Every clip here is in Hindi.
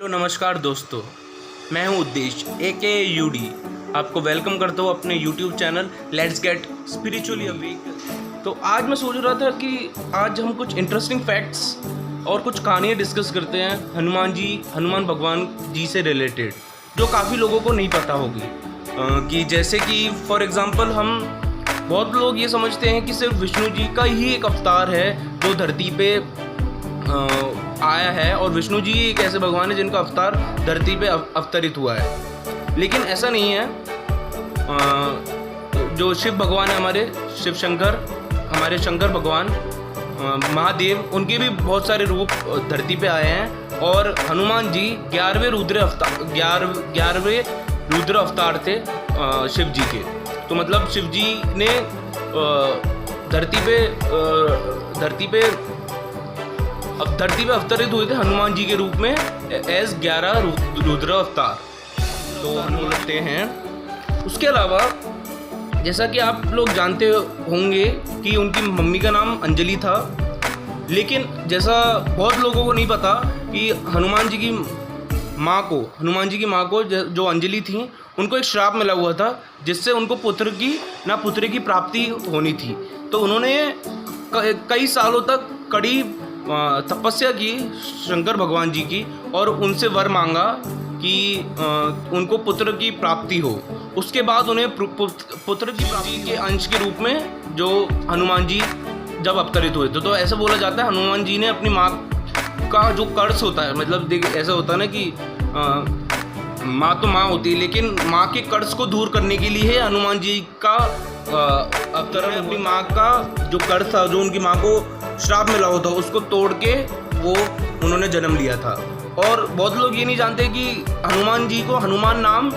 तो नमस्कार दोस्तों, मैं हूं उद्देश्य AK यूडी। आपको वेलकम करता हूं अपने YouTube channel let's get spiritually awake. तो आज मैं सोच रहा था कि आज हम कुछ इंटरेस्टिंग फैक्ट्स और कुछ कहानियाँ डिस्कस करते हैं हनुमान भगवान जी से रिलेटेड, जो काफ़ी लोगों को नहीं पता होगी। कि जैसे कि फॉर एग्ज़ाम्पल हम बहुत लोग ये समझते हैं कि सिर्फ विष्णु जी का ही एक अवतार है जो धरती पे आया है, और विष्णु जी एक ऐसे भगवान है जिनका अवतार धरती पे अवतरित हुआ है। लेकिन ऐसा नहीं है। जो शिव भगवान है, हमारे शंकर भगवान महादेव, उनके भी बहुत सारे रूप धरती पे आए हैं। और हनुमान जी 11वें रुद्र अवतार थे शिव जी के। तो मतलब शिव जी ने धरती पे अवतरित हुए थे हनुमान जी के रूप में एज 11 रुद्र अवतार। तो हम बोलते हैं। उसके अलावा जैसा कि आप लोग जानते होंगे कि उनकी मम्मी का नाम अंजलि था, लेकिन जैसा बहुत लोगों को नहीं पता कि हनुमान जी की माँ को जो अंजलि थी, उनको एक श्राप मिला हुआ था जिससे उनको पुत्र की प्राप्ति होनी थी। तो उन्होंने कई सालों तक कड़ी तपस्या की शंकर भगवान जी की, और उनसे वर मांगा कि उनको पुत्र की प्राप्ति हो। उसके बाद उन्हें पुत्र की प्राप्ति के अंश के रूप में जो हनुमान जी जब अवतरित हुए थे, तो ऐसा बोला जाता है हनुमान जी ने अपनी माँ का जो कर्ज होता है, मतलब देखिए ऐसा होता है ना कि माँ तो माँ होती है, लेकिन माँ के कर्ज को दूर करने के लिए हनुमान जी का अवतरण, अपनी माँ का जो कर्ज था, जो उनकी माँ को श्राप मिला होता, उसको तोड़ के उन्होंने जन्म लिया था। और बहुत लोग ये नहीं जानते कि हनुमान जी को हनुमान नाम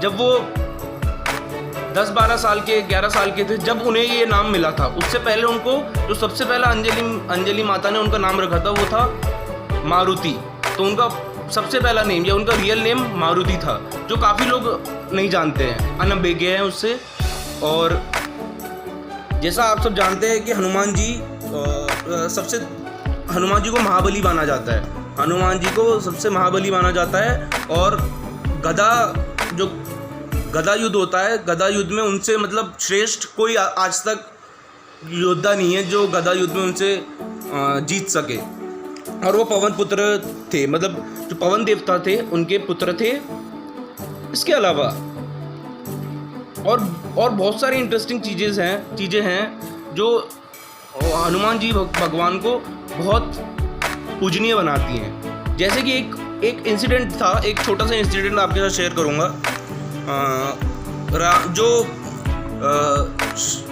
जब वो 10-12 साल के 11 साल के थे, जब उन्हें ये नाम मिला था, उससे पहले उनको जो सबसे पहला अंजलि माता ने उनका नाम रखा था वो था मारुति। तो उनका सबसे पहला नेम या उनका रियल नेम मारुति था, जो काफ़ी लोग नहीं जानते हैं, अनभिज्ञ हैं उससे। और जैसा आप सब जानते हैं कि हनुमान जी को महाबली माना जाता है। हनुमान जी को सबसे महाबली माना जाता है। और गदा युद्ध होता है, गदा युद्ध में उनसे मतलब श्रेष्ठ कोई आज तक योद्धा नहीं है जो गदा युद्ध में उनसे जीत सके। और वो पवन पुत्र थे, मतलब जो पवन देवता थे उनके पुत्र थे। इसके अलावा और बहुत सारी इंटरेस्टिंग चीज़ें हैं जो हनुमान जी भगवान को बहुत पूजनीय बनाती हैं। जैसे कि एक इंसिडेंट था, एक छोटा सा इंसिडेंट आपके साथ शेयर करूँगा। जो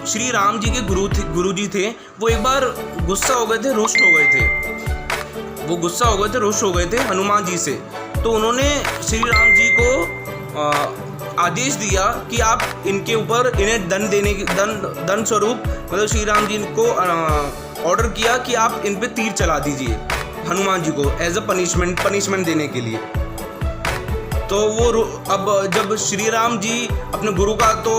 श्री राम जी के गुरु जी थे, वो एक बार गुस्सा हो गए थे, रुष्ट हो गए थे हनुमान जी से। तो उन्होंने श्री राम जी को आदेश दिया कि आप इन्हें दंड स्वरूप, मतलब श्री राम जी को ऑर्डर किया कि आप इन पे तीर चला दीजिए हनुमान जी को एज अ पनिशमेंट देने के लिए। तो वो अब जब श्री राम जी अपने गुरु का तो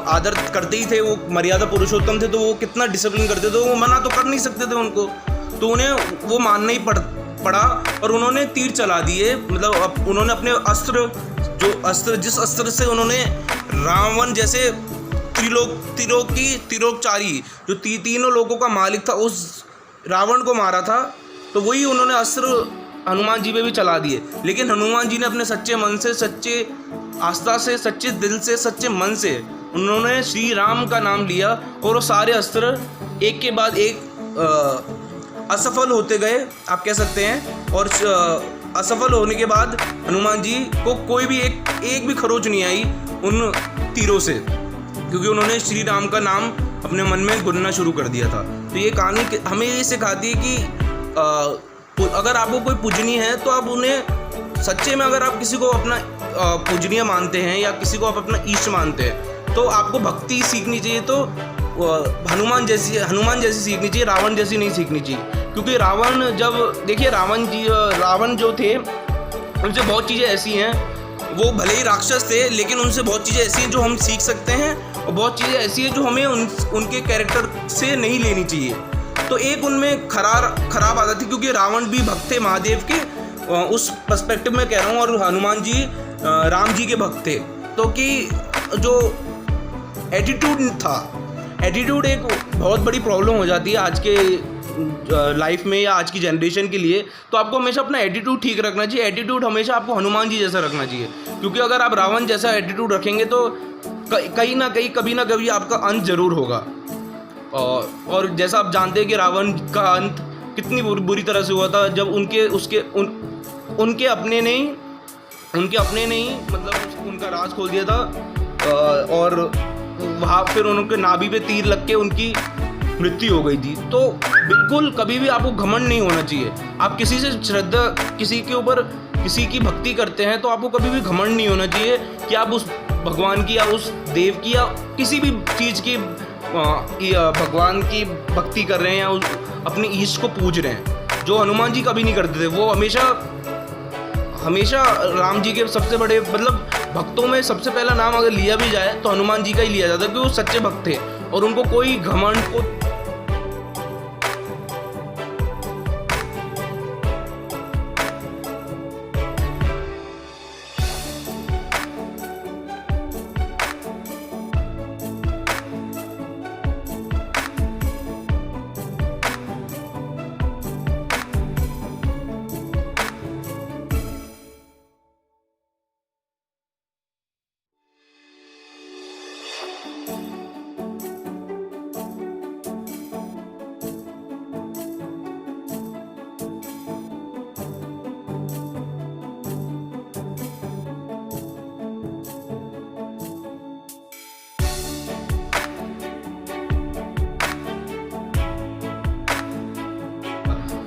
आदर करते ही थे, वो मर्यादा पुरुषोत्तम थे, तो वो कितना डिसिप्लिन करते थे, वो मना तो कर नहीं सकते थे उनको, तो उन्हें वो मानना ही पड़ा। और उन्होंने तीर चला दिए, मतलब उन्होंने अपने जिस अस्त्र से उन्होंने रावण जैसे त्रिलोकचारी जो तीनों लोगों का मालिक था, उस रावण को मारा था, तो वही उन्होंने अस्त्र हनुमान जी पे भी चला दिए। लेकिन हनुमान जी ने अपने सच्चे मन से, सच्चे आस्था से, सच्चे दिल से, सच्चे मन से उन्होंने श्री राम का नाम लिया, और वो सारे अस्त्र एक के बाद एक असफल होते गए, आप कह सकते हैं। और असफल होने के बाद हनुमान जी को कोई भी एक भी खरोच नहीं आई उन तीरों से, क्योंकि उन्होंने श्री राम का नाम अपने मन में गुनना शुरू कर दिया था। तो ये कहानी हमें ये सिखाती है कि अगर आपको कोई पूजनीय है, तो आप उन्हें सच्चे में, अगर आप किसी को अपना पूजनीय मानते हैं या किसी को आप अपना ईष्ट मानते हैं, तो आपको भक्ति सीखनी चाहिए। तो हनुमान जैसी सीखनी चाहिए, रावण जैसी नहीं सीखनी चाहिए। क्योंकि रावण जो थे, उनसे बहुत चीज़ें ऐसी हैं, वो भले ही राक्षस थे, लेकिन उनसे बहुत चीज़ें ऐसी हैं जो हम सीख सकते हैं, और बहुत चीज़ें ऐसी हैं जो हमें उनके कैरेक्टर से नहीं लेनी चाहिए। तो एक उनमें खराब आदत थी, क्योंकि रावण भी भक्त थे महादेव के, उस पर्सपेक्टिव में कह रहा हूँ। और हनुमान जी राम जी के भक्त थे, तो कि जो एटीट्यूड था, एटीट्यूड एक बहुत बड़ी प्रॉब्लम हो जाती है आज के लाइफ में या आज की जनरेशन के लिए। तो आपको हमेशा अपना एटीट्यूड ठीक रखना चाहिए। एटीट्यूड हमेशा आपको हनुमान जी जैसा रखना चाहिए, क्योंकि अगर आप रावण जैसा एटीट्यूड रखेंगे तो कहीं ना कहीं कभी ना कभी आपका अंत जरूर होगा। और जैसा आप जानते हैं कि रावण का अंत कितनी बुरी तरह से हुआ था, जब उनके अपने ने ही मतलब उनका राज खोल दिया था, और वहाँ फिर उनके नाभि पे तीर लग के उनकी मृत्यु हो गई थी। तो बिल्कुल कभी भी आपको घमंड नहीं होना चाहिए। आप किसी से श्रद्धा, किसी के ऊपर किसी की भक्ति करते हैं तो आपको कभी भी घमंड नहीं होना चाहिए कि आप उस भगवान की या उस देव की या किसी भी चीज़ की भगवान की भक्ति कर रहे हैं या अपने ईष्ट को पूज रहे हैं, जो हनुमान जी कभी नहीं करते थे। वो हमेशा राम जी के सबसे बड़े मतलब भक्तों में सबसे पहला नाम अगर लिया भी जाए तो हनुमान जी का ही लिया जाता है, क्योंकि वो सच्चे भक्त थे और उनको कोई घमंड को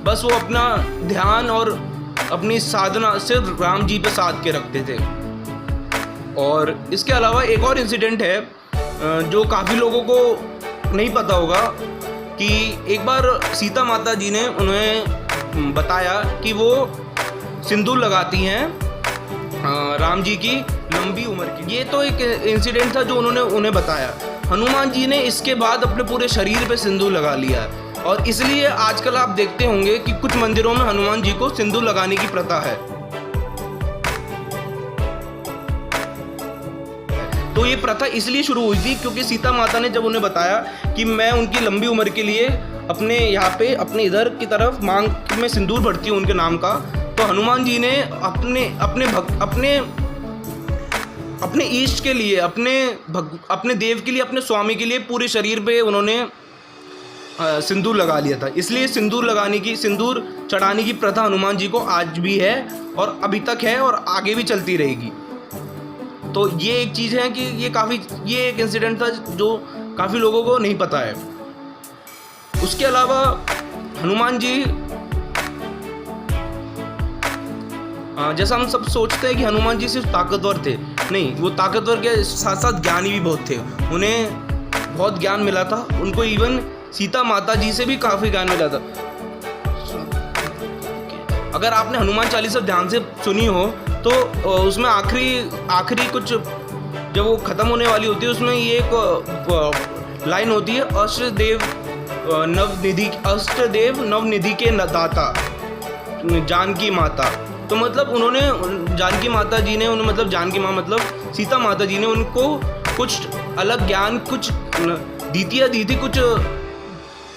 बस वो अपना ध्यान और अपनी साधना सिर्फ राम जी पे साध के रखते थे। और इसके अलावा एक और इंसिडेंट है जो काफ़ी लोगों को नहीं पता होगा, कि एक बार सीता माता जी ने उन्हें बताया कि वो सिंदूर लगाती हैं राम जी की लंबी उम्र की। ये तो एक इंसिडेंट था जो उन्हें बताया। हनुमान जी ने इसके बाद अपने पूरे शरीर पे सिंदूर लगा लिया, और इसलिए आजकल आप देखते होंगे कि कुछ मंदिरों में हनुमान जी को सिंदूर लगाने की प्रथा है। तो ये प्रथा इसलिए शुरू हुई थी क्योंकि सीता माता ने जब उन्हें बताया कि मैं उनकी लंबी उम्र के लिए अपने यहाँ पे अपने इधर की तरफ मांग में सिंदूर भरती हूँ उनके नाम का, तो हनुमान जी ने अपने ईष्ट के लिए, अपने देव के लिए, अपने स्वामी के लिए पूरे शरीर पे उन्होंने सिंदूर लगा लिया था। इसलिए सिंदूर चढ़ाने की प्रथा हनुमान जी को आज भी है और अभी तक है और आगे भी चलती रहेगी। तो ये एक चीज़ है कि ये एक इंसिडेंट था जो काफ़ी लोगों को नहीं पता है। उसके अलावा हनुमान जी, जैसा हम सब सोचते हैं कि हनुमान जी सिर्फ ताकतवर थे, नहीं, वो ताकतवर के साथ साथ ज्ञानी भी बहुत थे। उन्हें बहुत ज्ञान मिला था। उनको इवन सीता माता जी से भी काफ़ी ज्ञान मिला था। अगर आपने हनुमान चालीसा ध्यान से सुनी हो तो उसमें आखिरी कुछ जब वो ख़त्म होने वाली होती है, उसमें ये एक लाइन होती है, अष्टदेव नवनिधि के दाता जानकी माता। तो मतलब उन्होंने जानकी माता जी ने मतलब जानकी माँ मतलब सीता माता जी ने उनको कुछ अलग ज्ञान, कुछ नीतियाँ दी थी, कुछ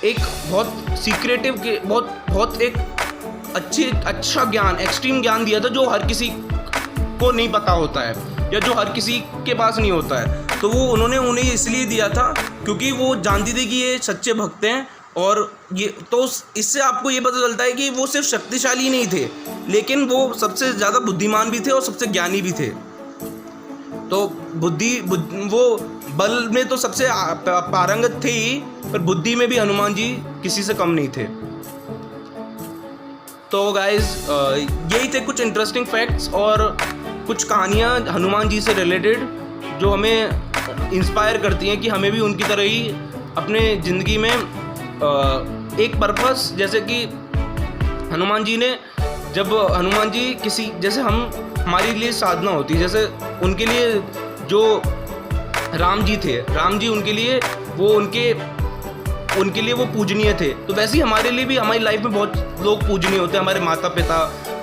एक बहुत सीक्रेटिव, बहुत एक अच्छा ज्ञान, एक्सट्रीम ज्ञान दिया था जो हर किसी को नहीं पता होता है या जो हर किसी के पास नहीं होता है। तो वो उन्हें इसलिए दिया था क्योंकि वो जानती थी कि ये सच्चे भक्त हैं। और ये तो इससे आपको ये पता चलता है कि वो सिर्फ शक्तिशाली नहीं थे, लेकिन वो सबसे ज़्यादा बुद्धिमान भी थे और सबसे ज्ञानी भी थे। तो वो बल में तो सबसे पारंगत थे ही, पर बुद्धि में भी हनुमान जी किसी से कम नहीं थे। तो गाइस, यही थे कुछ इंटरेस्टिंग फैक्ट्स और कुछ कहानियाँ हनुमान जी से रिलेटेड जो हमें इंस्पायर करती हैं कि हमें भी उनकी तरह ही अपने ज़िंदगी में एक पर्पस, जैसे कि हनुमान जी किसी, जैसे हमारे लिए साधना होती है, जैसे उनके लिए जो राम जी उनके लिए वो पूजनीय थे, तो वैसे ही हमारे लिए भी हमारी लाइफ में बहुत लोग पूजनीय होते हैं। हमारे माता पिता,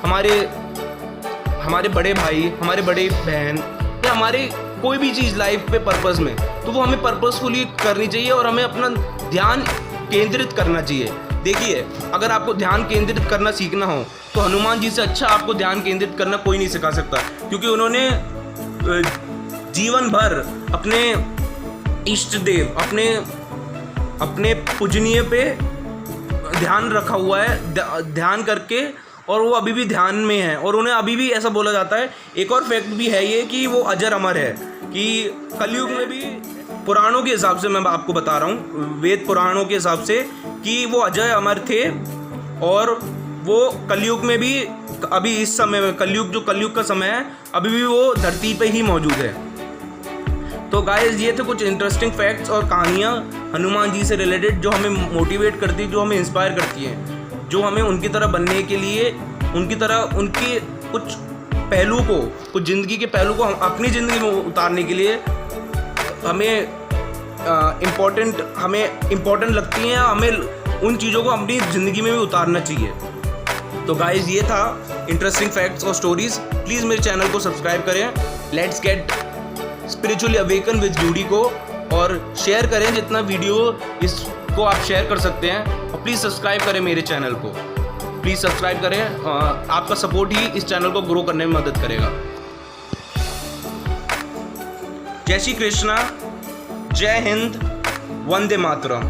हमारे बड़े भाई, हमारे बड़े बहन या हमारे कोई भी चीज़ लाइफ पे पर्पस में, तो वो हमें पर्पसफुली करनी चाहिए और हमें अपना ध्यान केंद्रित करना चाहिए। देखिए, अगर आपको ध्यान केंद्रित करना सीखना हो तो हनुमान जी से अच्छा आपको ध्यान केंद्रित करना कोई नहीं सिखा सकता, क्योंकि उन्होंने जीवन भर अपने इष्ट देव, अपने पूजनीय पे ध्यान रखा हुआ है, ध्यान करके, और वो अभी भी ध्यान में है और उन्हें अभी भी ऐसा बोला जाता है। एक और फैक्ट भी है ये कि वो अजर अमर है, कि कलयुग में भी पुराणों के हिसाब से मैं आपको बता रहा हूँ, वेद पुराणों के हिसाब से, कि वो अजय अमर थे और वो कलयुग में भी, अभी इस समय में कलयुग का समय है, अभी भी वो धरती पे ही मौजूद है। तो गाइस, ये थे कुछ इंटरेस्टिंग फैक्ट्स और कहानियाँ हनुमान जी से रिलेटेड, जो हमें मोटिवेट करती है, जो हमें इंस्पायर करती है, जो हमें उनकी तरह बनने के लिए, उनके कुछ पहलू को, कुछ ज़िंदगी के पहलू को हम अपनी ज़िंदगी में उतारने के लिए हमें इम्पोर्टेंट लगती हैं, हमें उन चीज़ों को अपनी ज़िंदगी में भी उतारना चाहिए। तो गाइस, ये था इंटरेस्टिंग फैक्ट्स और स्टोरीज़। प्लीज़ मेरे चैनल को सब्सक्राइब करें, let's get spiritually awaken with Judy को, और शेयर करें जितना वीडियो इसको आप शेयर कर सकते हैं, और प्लीज़ सब्सक्राइब करें मेरे चैनल को, प्लीज़ सब्सक्राइब करें। आपका सपोर्ट ही इस चैनल को ग्रो करने में मदद करेगा। जय श्री कृष्णा, जय हिंद, वंदे मातरम।